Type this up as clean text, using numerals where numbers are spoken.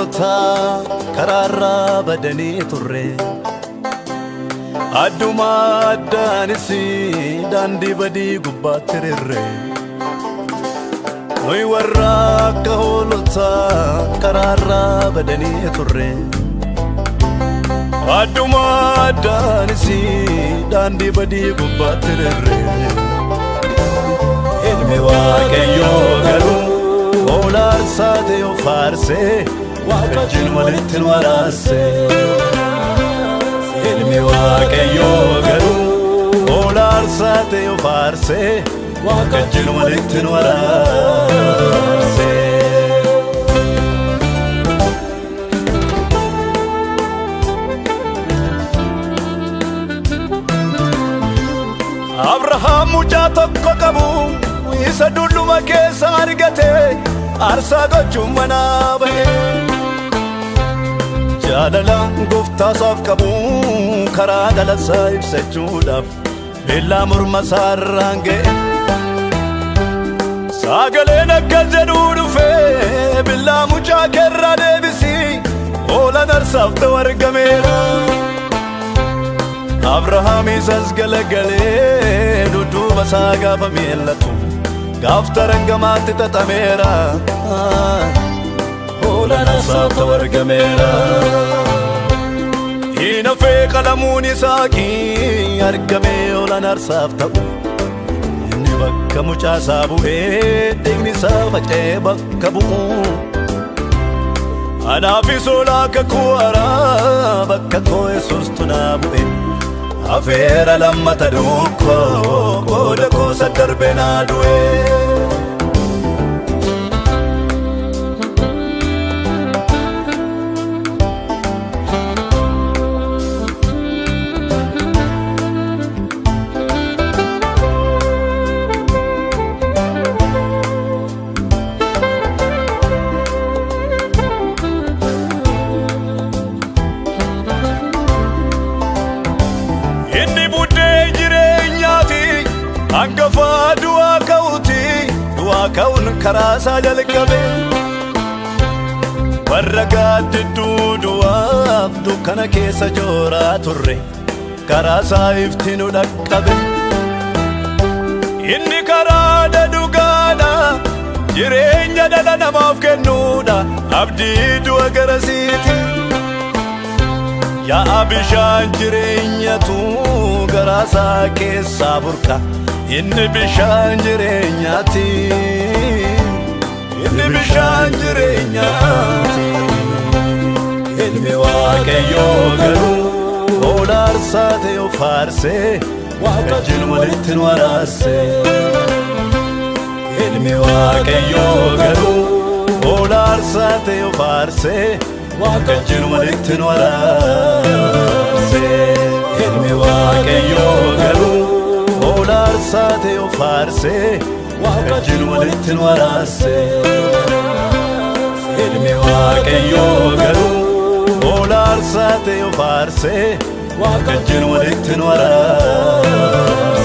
hoolota karaarraa badanii turre adduma addaanis daandii badii gubbaatti rirre nuyi warra akka hoolota karaarraa badanii turre adduma addaanis daandii badii gubbaatti rirre ilmi waaqayyoo garuu hoolaa arsaate yoo faarse wajjin walitti nu araarse ilmi waaqayyoo garuu hoolaa arsaate yoo faarse wajjin walitti nu araarse Abrahaam mucaa tokko qabu isa dulluma keessa argate arsaa gochuun manaa bahe jaalala gooftaasaaf qabu karaa dhalasaa ibsachuudhaaf beellaa morma isaarraan ga'e sagaleen akkas jedhuu dhufe billaa mucaa keerraa deebisi hoolaan arsaaf ta'u argameera Abrahaam isas galagalee dudduuba isaa gaafa miillatu gaafta rangamaatti xaxameera hoolaan arsaaf ta'u argameera hinafee qalamuun isaaqii argamee hoolaan arsaaf ta'u inni bakka mucaa isaa bu'ee dhiigni isaa faca'ee bakka bu'u anaafis hoolaa kakuu haaraa bakka koo Yesuustu naa bu'e afeera lammata dukkoo qooda koosa darbe naa du'e hangafa du'aa ka'uun karaa isaa jalqabe warra gaaddidduu du'aaf dukkana keessa jooraa turre karaa isaa ifti nu dhaqqabe inni karaa dhugaadha jireenya dhala namaaf kennuudha abdii du'a garasiiti yaa bishaan jireenyatu garaa isaa keessaa burqa inni bishaan jireenyaati inni bishaan jireenyaati ilmi waaqayyoo garuu hoolaa arsaate yoo faarse wajjin walitti nu araarse ilmi waaqayyoo garuu hoolaa arsaate yoo faarse wajjin walitti nu araarse ilmi waaqayyoo garuu hoolaa arsaate yoo faarse wajjin walitti nu araarse ilmi waaqayyoo garuu hoolaa arsaate yoo faarse wajjin walitti nu araarse